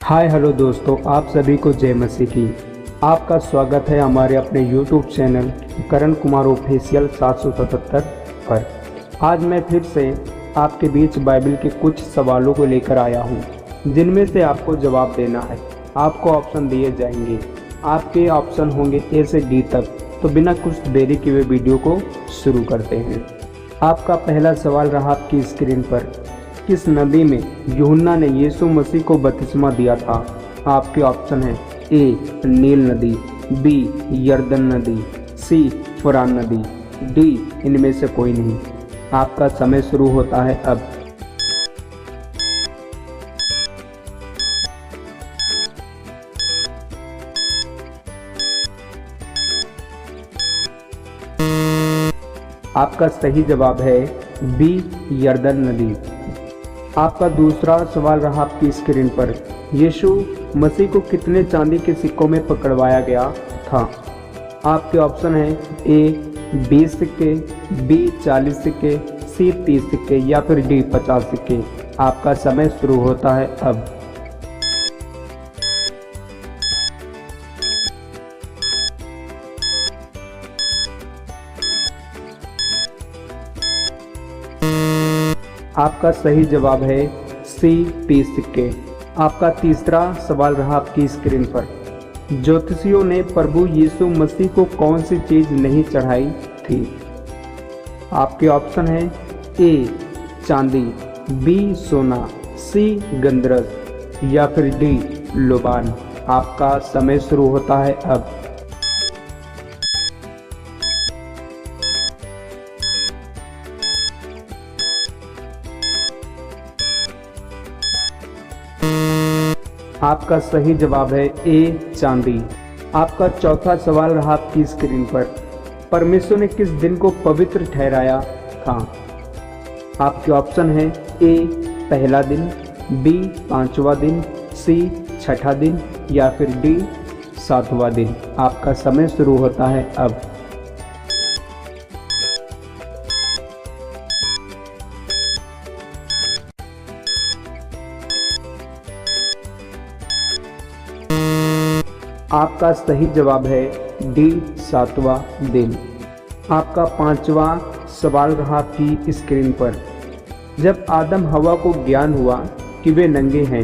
Hi hello दोस्तों, आप सभी को जय मसीह की। आपका स्वागत है हमारे अपने YouTube channel Karan Kumar official 777 पर। आज मैं फिर से आपके बीच बाइबल के कुछ सवालों को लेकर आया हूं, जिनमें से आपको जवाब देना है। आपको ऑप्शन दिए जाएंगे, आपके ऑप्शन होंगे ए से डी तक। तो बिना कुछ देरी किए हुए वीडियो को शुरू करते हैं। आपका पहला सवाल रहा आपकी स्क्रीन पर, किस नदी में यूहन्ना ने यीशु मसीह को बपतिस्मा दिया था? आपके ऑप्शन है ए नील नदी, बी यरदन नदी, सी फुरान नदी, डी इनमें से कोई नहीं। आपका समय शुरू होता है अब। आपका सही जवाब है बी यरदन नदी। आपका दूसरा सवाल रहा आपकी स्क्रीन पर, यीशु मसीह को कितने चांदी के सिक्कों में पकड़वाया गया था? आपके ऑप्शन है ए 20 सिक्के, बी 40 सिक्के, सी 30 सिक्के या फिर डी 50 सिक्के। आपका समय शुरू होता है अब। आपका सही जवाब है सी 30 सिक्के। आपका तीसरा सवाल रहा आपकी स्क्रीन पर, ज्योतिषियों ने प्रभु यीशु मसीह को कौन सी चीज नहीं चढ़ाई थी? आपके ऑप्शन है ए चांदी, बी सोना, सी गंधरस या फिर डी लोबान। आपका समय शुरू होता है अब। आपका सही जवाब है ए चांदी। आपका चौथा सवाल रहा आपकी स्क्रीन पर, परमेश्वर ने किस दिन को पवित्र ठहराया था? आपके ऑप्शन है ए पहला दिन, बी पांचवा दिन, सी छठा दिन या फिर डी सातवां दिन। आपका समय शुरू होता है अब। आपका सही जवाब है डी सातवां दिन। आपका पांचवा सवाल रहा आपकी स्क्रीन पर, जब आदम हवा को ज्ञान हुआ कि वे नंगे हैं,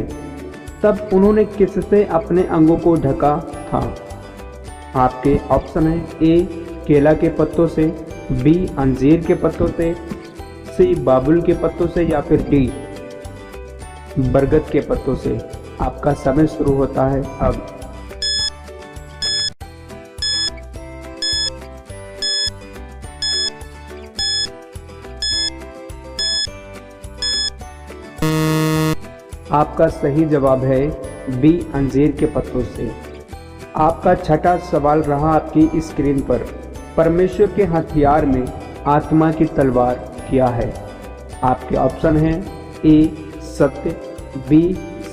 तब उन्होंने किससे अपने अंगों को ढका था? आपके ऑप्शन है ए केला के पत्तों से, बी अंजीर के पत्तों से, सी बाबुल के पत्तों से या फिर डी बरगद के पत्तों से। आपका समय शुरू होता है अब। आपका सही जवाब है बी अंजीर के पत्तों से। आपका छठा सवाल रहा आपकी स्क्रीन पर, परमेश्वर के हथियार में आत्मा की तलवार क्या है? आपके ऑप्शन हैं ए सत्य, बी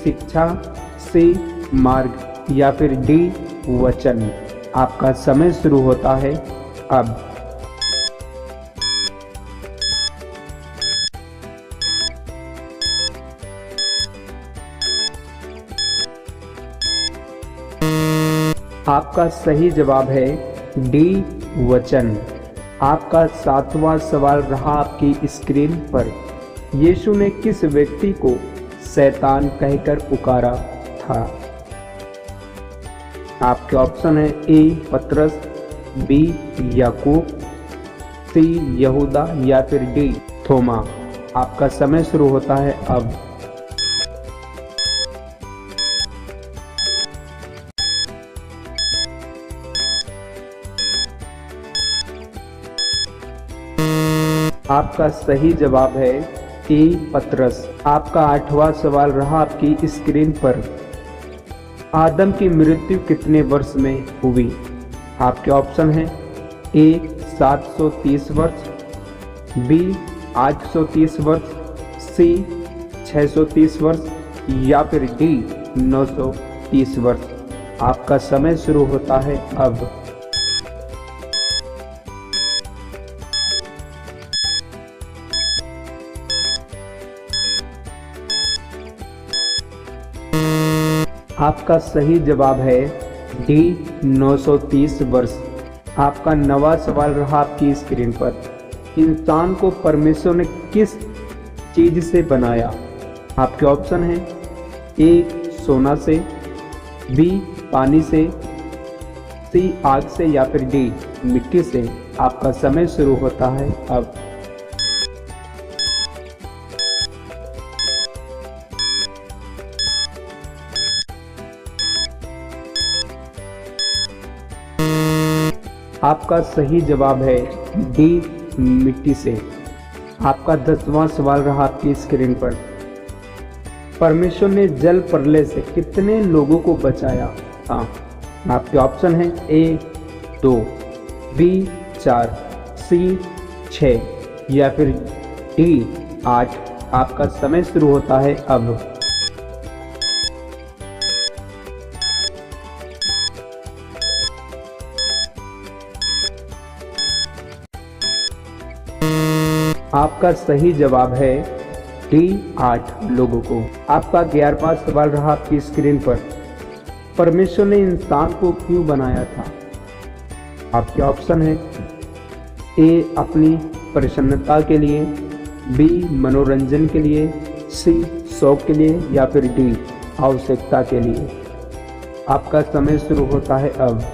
शिक्षा, सी मार्ग या फिर डी वचन। आपका समय शुरू होता है अब। आपका सही जवाब है डी वचन। आपका सातवां सवाल रहा आपकी स्क्रीन पर, यीशु ने किस व्यक्ति को शैतान कहकर पुकारा था? आपके ऑप्शन है ए पतरस, बी याकूब, सी यहूदा या फिर डी थोमा। आपका समय शुरू होता है अब। आपका सही जवाब है ए पतरस। आपका आठवां सवाल रहा आपकी स्क्रीन पर, आदम की मृत्यु कितने वर्ष में हुई? आपके ऑप्शन है ए 730 वर्ष, बी 830 वर्ष, सी 630 वर्ष या फिर डी 930 वर्ष। आपका समय शुरू होता है अब। आपका सही जवाब है डी 930 वर्ष। आपका नवा सवाल रहा आपकी स्क्रीन पर। इंसान को परमेश्वर ने किस चीज से बनाया? आपके ऑप्शन हैं ए सोना से, बी पानी से, सी आग से या फिर डी मिट्टी से। आपका समय शुरू होता है अब। आपका सही जवाब है डी मिट्टी से। आपका 10वां सवाल रहा आपकी स्क्रीन पर। परमेश्वर ने जल प्रलय से कितने लोगों को बचाया? हाँ, आपके ऑप्शन हैं ए 2, बी 4, सी 6 या फिर डी 8। आपका समय शुरू होता है अब। आपका सही जवाब है डी 8 लोगों को। आपका 11वां सवाल रहा आपकी स्क्रीन पर। परमेश्वर ने इंसान को क्यों बनाया था? आपके ऑप्शन है ए अपनी प्रसन्नता के लिए, बी मनोरंजन के लिए, सी शौक के लिए या फिर डी आवश्यकता के लिए। आपका समय शुरू होता है अब।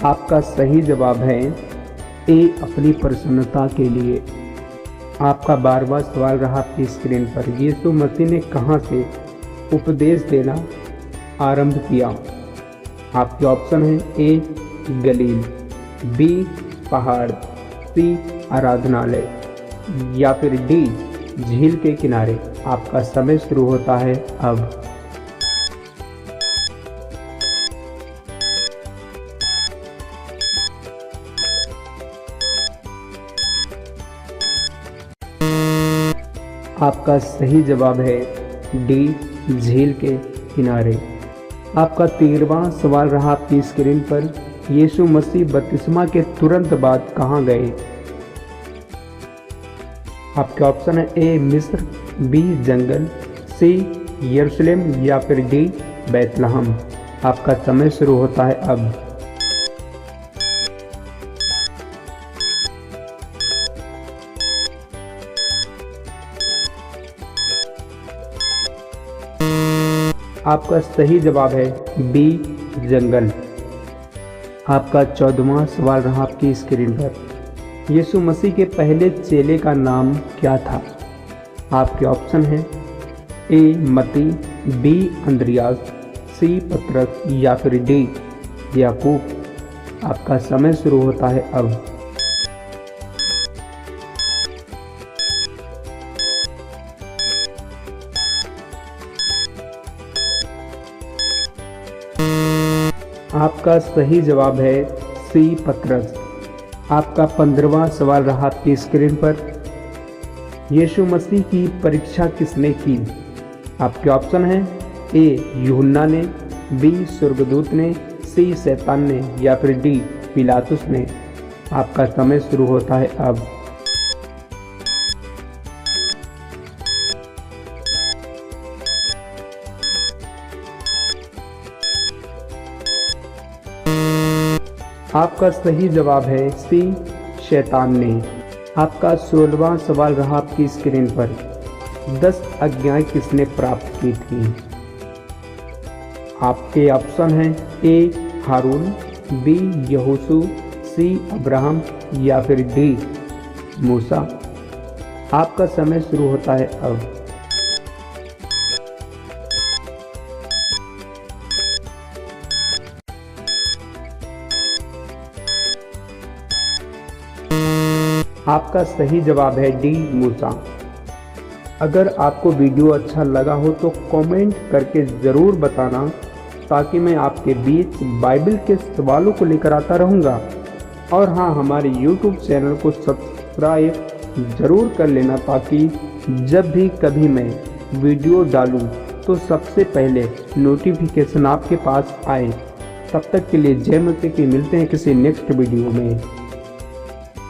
आपका सही जवाब है ए अपनी प्रसन्नता के लिए। आपका 12वां सवाल रहा आपकी स्क्रीन पर। यीशु मसीह ने कहां से उपदेश देना आरंभ किया? आपके ऑप्शन है ए गलील, बी पहाड़, सी आराधनालय या फिर डी झील के किनारे। आपका समय शुरू होता है अब। आपका सही जवाब है डी झील के किनारे। आपका 13वां सवाल रहा आपकी स्क्रीन पर। यीशु मसीह बपतिस्मा के तुरंत बाद कहाँ गए? आपके ऑप्शन है ए मिस्र, बी जंगल, सी यरूशलेम या फिर डी बैतलहम। आपका समय शुरू होता है अब। आपका सही जवाब है बी जंगल। आपका 14वां सवाल रहा आपकी स्क्रीन पर। यीशु मसीह के पहले चेले का नाम क्या था? आपके ऑप्शन हैं ए मती, बी अंद्रियास, सी पतरस या फिर डी याकूब। आपका समय शुरू होता है अब। आपका सही जवाब है सी पतरस। आपका 15वां सवाल रहा आपकी स्क्रीन पर। यीशु मसीह की परीक्षा किसने की? आपके ऑप्शन हैं ए यूहन्ना ने, बी स्वर्गदूत ने, सी शैतान ने या फिर डी पिलातुस ने। आपका समय शुरू होता है अब। आपका सही जवाब है सी शैतान ने। आपका 16वां सवाल रहा आपकी स्क्रीन पर। 10 आज्ञाएं किसने प्राप्त की थी? आपके ऑप्शन हैं ए हारून, बी यहोशू, सी अब्राहम या फिर डी मूसा। आपका समय शुरू होता है अब। आपका सही जवाब है डी मूसा। अगर आपको वीडियो अच्छा लगा हो तो कमेंट करके ज़रूर बताना, ताकि मैं आपके बीच बाइबल के सवालों को लेकर आता रहूँगा। और हाँ, हमारे YouTube चैनल को सब्सक्राइब ज़रूर कर लेना, ताकि जब भी कभी मैं वीडियो डालूँ तो सबसे पहले नोटिफिकेशन आपके पास आए, तब तक के लिए जय मसीह की। मिलते हैं किसी नेक्स्ट वीडियो में।